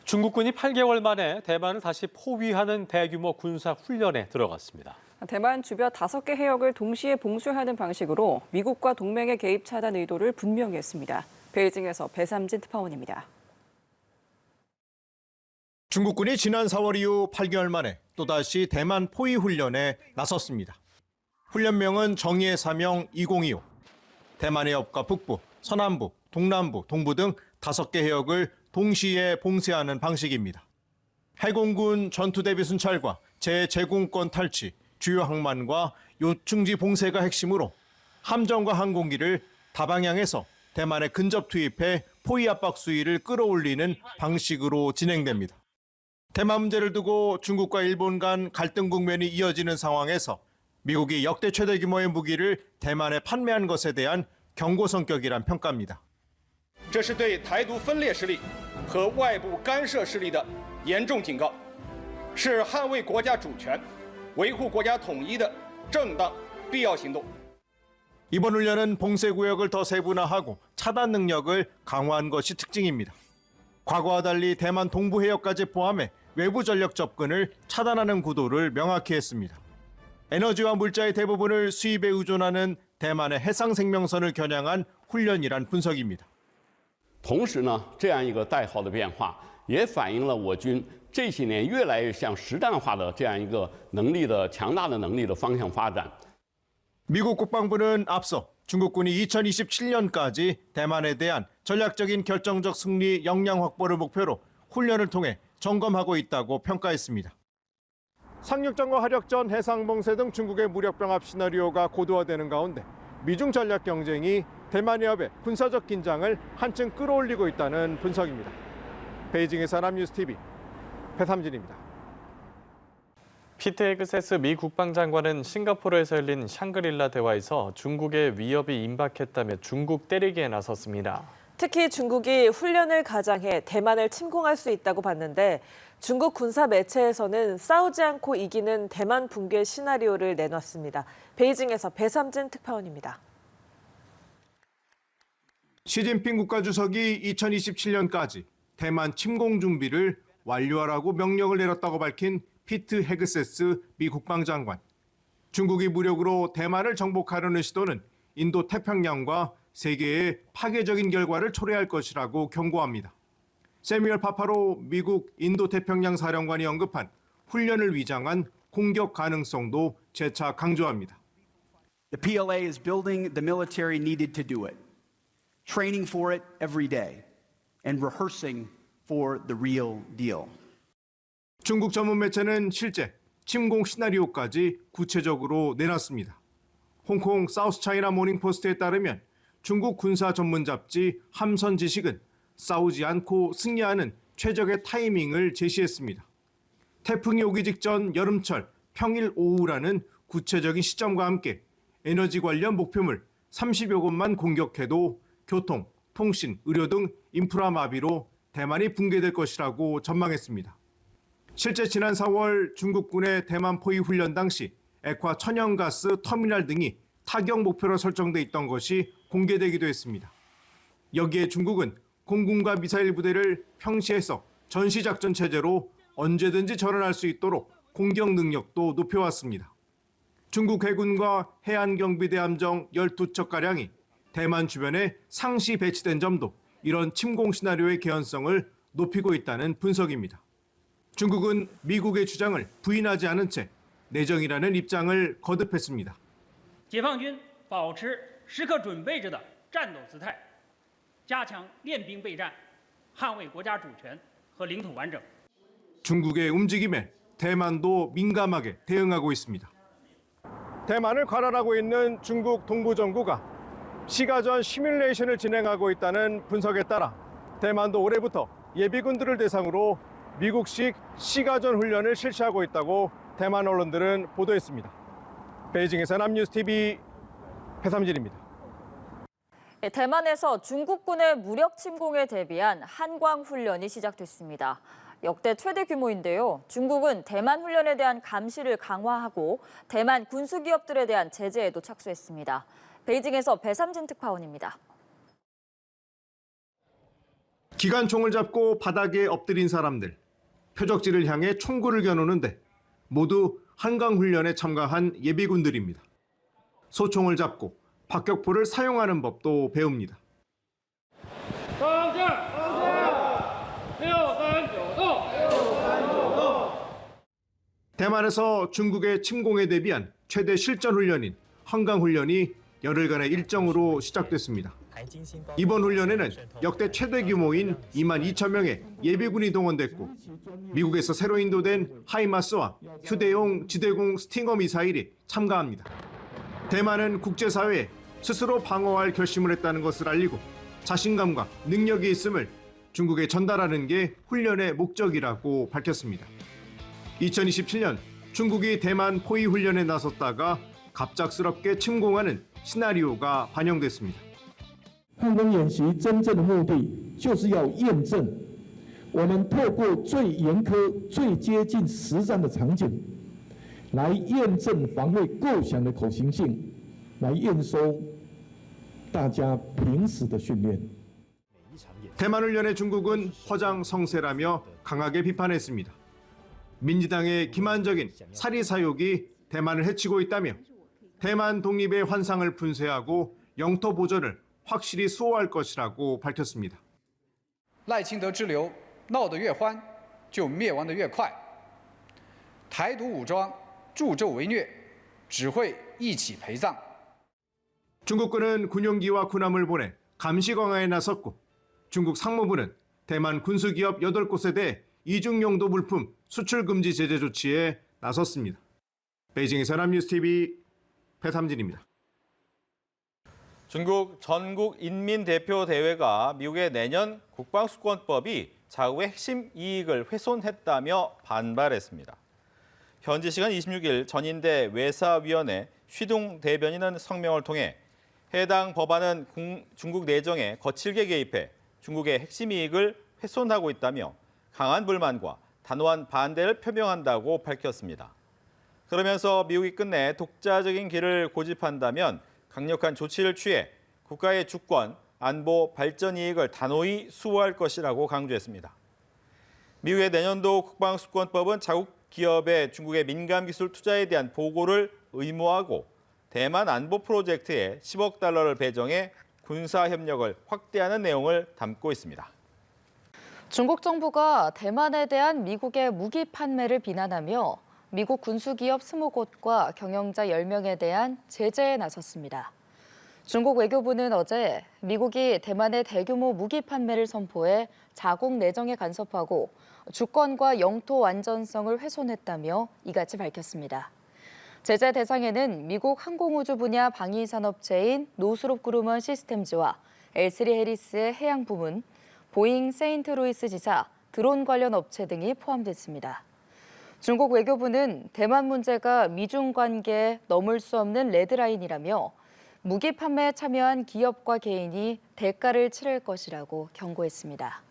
중국군이 8개월 만에 대만을 다시 포위하는 대규모 군사 훈련에 들어갔습니다. 대만 주변 5개 해역을 동시에 봉쇄하는 방식으로 미국과 동맹의 개입 차단 의도를 분명히 했습니다. 베이징에서 배삼진 특파원입니다. 중국군이 지난 4월 이후 8개월 만에 또다시 대만 포위 훈련에 나섰습니다. 훈련명은 정의의 사명 2025. 대만의 옆과 북부, 서남부, 동남부, 동부 등 5개 해역을 동시에 봉쇄하는 방식입니다. 해공군 전투대비 순찰과 제공권 탈취, 주요 항만과 요충지 봉쇄가 핵심으로 함정과 항공기를 다방향에서 대만에 근접 투입해 포위 압박 수위를 끌어올리는 방식으로 진행됩니다. 대만 문제를 두고 중국과 일본 간 갈등 국면이 이어지는 상황에서 미국이 역대 최대 규모의 무기를 대만에 판매한 것에 대한 경고 성격이란 평가입니다. 这是对台独分裂势力和外部干涉势力的严重警告，是捍卫国家主权、维护国家统一的正当必要行动。 이번 훈련은 봉쇄 구역을 더 세분화하고 차단 능력을 강화한 것이 특징입니다. 과거와 달리 대만 동부 해역까지 포함해 외부 전력 접근을 차단하는 구도를 명확히 했습니다. 에너지와 물자의 대부분을 수입에 의존하는 대만의 해상 생명선을 겨냥한 훈련이란 분석입니다. 同时呢，这样一个代号的变化，也反映了我军这些年越来越向实战化的这样一个能力的强大的能力的方向发展。 미국 국방부는 앞서 중국군이 2027년까지 대만에 대한 전략적인 결정적 승리 역량 확보를 목표로 훈련을 통해 점검하고 있다고 평가했습니다. 상륙전과 화력전, 해상봉쇄 등 중국의 무력 병합 시나리오가 고도화되는 가운데 미중 전략 경쟁이 대만 해협의 군사적 긴장을 한층 끌어올리고 있다는 분석입니다. 베이징에서 남뉴스TV 배삼진입니다. 피트 헤그세스 미 국방장관은 싱가포르에서 열린 샹그릴라 대화에서 중국의 위협이 임박했다며 중국 때리기에 나섰습니다. 특히 중국이 훈련을 가장해 대만을 침공할 수 있다고 봤는데 중국 군사 매체에서는 싸우지 않고 이기는 대만 붕괴 시나리오를 내놨습니다. 베이징에서 배삼진 특파원입니다. 시진핑 국가주석이 2027년까지 대만 침공 준비를 완료하라고 명령을 내렸다고 밝힌 피트 헤그세스 미 국방장관. 중국이 무력으로 대만을 정복하려는 시도는 인도 태평양과 세계의 파괴적인 결과를 초래할 것이라고 경고합니다. 세뮤얼 파파로 미국 인도 태평양 사령관이 언급한 훈련을 위장한 공격 가능성도 재차 강조합니다. The PLA is building the military needed to do it, training for it every day, and rehearsing for the real deal. 중국 전문 매체는 실제 침공 시나리오까지 구체적으로 내놨습니다. 홍콩 사우스차이나 모닝포스트에 따르면 중국 군사 전문 잡지 함선 지식은 싸우지 않고 승리하는 최적의 타이밍을 제시했습니다. 태풍이 오기 직전 여름철 평일 오후라는 구체적인 시점과 함께 에너지 관련 목표물 30여 곳만 공격해도 교통, 통신, 의료 등 인프라 마비로 대만이 붕괴될 것이라고 전망했습니다. 실제 지난 4월 중국군의 대만 포위 훈련 당시 액화 천연가스 터미널 등이 타격 목표로 설정돼 있던 것이 공개되기도 했습니다. 여기에 중국은 공군과 미사일 부대를 평시에서 전시작전 체제로 언제든지 전환할 수 있도록 공격 능력도 높여왔습니다. 중국 해군과 해안경비대 함정 12척가량이 대만 주변에 상시 배치된 점도 이런 침공 시나리오의 개연성을 높이고 있다는 분석입니다. 중국은 미국의 주장을 부인하지 않은 채 내정이라는 입장을 거듭했습니다. 解放军保持时刻准备着的战斗姿态，加强练兵备战，捍卫国家主权和领土完整。 중국의 움직임에 대만도 민감하게 대응하고 있습니다. 대만을 관할하고 있는 중국 동부정부가 시가전 시뮬레이션을 진행하고 있다는 분석에 따라 대만도 올해부터 예비군들을 대상으로 미국식 시가전 훈련을 실시하고 있다고 대만 언론들은 보도했습니다. 베이징에서 남뉴스TV 배삼진입니다. 대만에서 중국군의 무력 침공에 대비한 한광 훈련이 시작됐습니다. 역대 최대 규모인데요. 중국은 대만 훈련에 대한 감시를 강화하고 대만 군수기업들에 대한 제재에도 착수했습니다. 베이징에서 배삼진 특파원입니다. 기관총을 잡고 바닥에 엎드린 사람들, 표적지를 향해 총구를 겨누는데 모두 한강훈련에 참가한 예비군들입니다. 소총을 잡고 박격포를 사용하는 법도 배웁니다. 대만에서 중국의 침공에 대비한 최대 실전 훈련인 한강훈련이 열흘간의 일정으로 시작됐습니다. 이번 훈련에는 역대 최대 규모인 22,000명의 예비군이 동원됐고 미국에서 새로 인도된 하이마스와 휴대용 지대공 스팅어 미사일이 참가합니다. 대만은 국제사회에 스스로 방어할 결심을 했다는 것을 알리고 자신감과 능력이 있음을 중국에 전달하는 게 훈련의 목적이라고 밝혔습니다. 2027년 중국이 대만 포위 훈련에 나섰다가 갑작스럽게 침공하는 시나리오가 반영됐습니다. 汉光演习真正的目的就是要验证我们透过最严苛、最接近实战的场景，来验证防卫构想的可行性，来验收大家平时的训练。 대만 훈련의 중국은 허장성세라며 강하게 비판했습니다. 민주당의 기만적인 사리사욕이 대만을 해치고 있다며 대만 독립의 환상을 분쇄하고 영토 보전을 확실히 수호할 것이라고 밝혔습니다. 赖清德之流闹得越欢，就灭亡得越快。台独武装助纣为虐，只会一起陪葬。 중국군은 군용기와 군함을 보내 감시 강화에 나섰고 중국 상무부는 대만 군수기업 8곳에 대해 이중용도 물품 수출 금지 제재 조치에 나섰습니다. 베이징에서 연합뉴스TV 배삼진입니다. 중국 전국인민대표대회가 미국의 내년 국방수권법이 자국의 핵심 이익을 훼손했다며 반발했습니다. 현지 시간 26일 전인대 외사위원회 쉬둥 대변인은 성명을 통해 해당 법안은 중국 내정에 거칠게 개입해 중국의 핵심 이익을 훼손하고 있다며 강한 불만과 단호한 반대를 표명한다고 밝혔습니다. 그러면서 미국이 끝내 독자적인 길을 고집한다면 강력한 조치를 취해 국가의 주권, 안보, 발전 이익을 단호히 수호할 것이라고 강조했습니다. 미국의 내년도 국방수권법은 자국 기업의 중국의 민감 기술 투자에 대한 보고를 의무화하고 대만 안보 프로젝트에 10억 달러를 배정해 군사 협력을 확대하는 내용을 담고 있습니다. 중국 정부가 대만에 대한 미국의 무기 판매를 비난하며 미국 군수기업 20곳과 경영자 10명에 대한 제재에 나섰습니다. 중국 외교부는 어제 미국이 대만의 대규모 무기 판매를 선포해 자국 내정에 간섭하고 주권과 영토 완전성을 훼손했다며 이같이 밝혔습니다. 제재 대상에는 미국 항공우주 분야 방위산업체인 노스롭 그루먼 시스템즈와 L3 해리스의 해양 부문, 보잉 세인트루이스 지사, 드론 관련 업체 등이 포함됐습니다. 중국 외교부는 대만 문제가 미중 관계에 넘을 수 없는 레드라인이라며 무기 판매에 참여한 기업과 개인이 대가를 치를 것이라고 경고했습니다.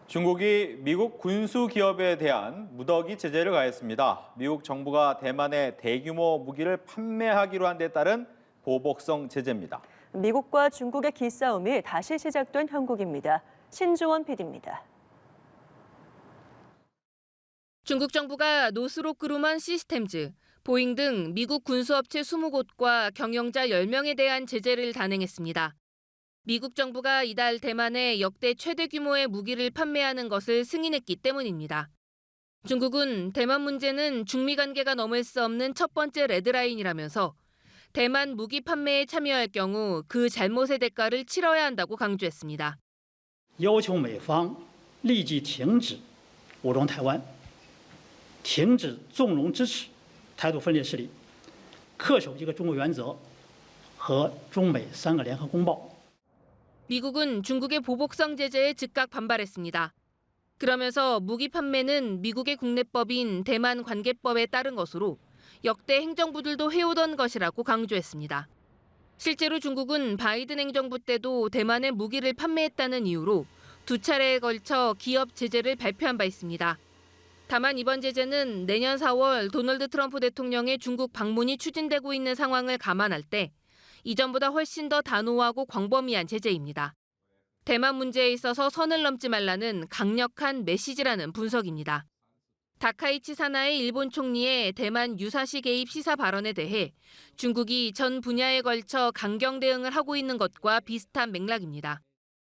중국이 미국 군수 기업에 대한 무더기 제재를 가했습니다. 미국 정부가 대만에 대규모 무기를 판매하기로 한 데 따른 보복성 제재입니다. 미국과 중국의 기싸움이 다시 시작된 형국입니다. 신주원 PD입니다. 중국 정부가 노스롭 그루먼 시스템즈, 보잉 등 미국 군수업체 20곳과 경영자 10명에 대한 제재를 단행했습니다. 미국 정부가 이달 대만에 역대 최대 규모의 무기를 판매하는 것을 승인했기 때문입니다. 중국은 대만 문제는 중미 관계가 넘을 수 없는 첫 번째 레드라인이라면서 대만 무기 판매에 참여할 경우 그 잘못의 대가를 치러야 한다고 강조했습니다. 要求美方立即停止武装台湾，停止纵容支持台独分裂势力，恪守一个中国原则和中美3个联合公报。 미국은 중국의 보복성 제재에 즉각 반발했습니다. 그러면서 무기 판매는 미국의 국내법인 대만 관계법에 따른 것으로 역대 행정부들도 해오던 것이라고 강조했습니다. 실제로 중국은 바이든 행정부 때도 대만에 무기를 판매했다는 이유로 2차례에 걸쳐 기업 제재를 발표한 바 있습니다. 다만 이번 제재는 내년 4월 도널드 트럼프 대통령의 중국 방문이 추진되고 있는 상황을 감안할 때 이전보다 훨씬 더 단호하고 광범위한 제재입니다. 대만 문제에 있어서 선을 넘지 말라는 강력한 메시지라는 분석입니다. 다카이치 사나이 일본 총리의 대만 유사시 개입 시사 발언에 대해 중국이 전 분야에 걸쳐 강경 대응을 하고 있는 것과 비슷한 맥락입니다.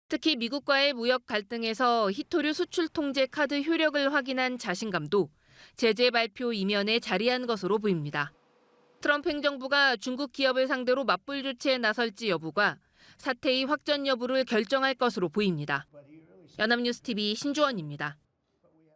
특히 미국과의 무역 갈등에서 히토류 수출 통제 카드 효력을 확인한 자신감도 제재 발표 이면에 자리한 것으로 보입니다. 트럼프 행정부가 중국 기업을 상대로 맞불 조치에 나설지 여부가 사태의 확전 여부를 결정할 것으로 보입니다. 연합뉴스 TV 신주원입니다.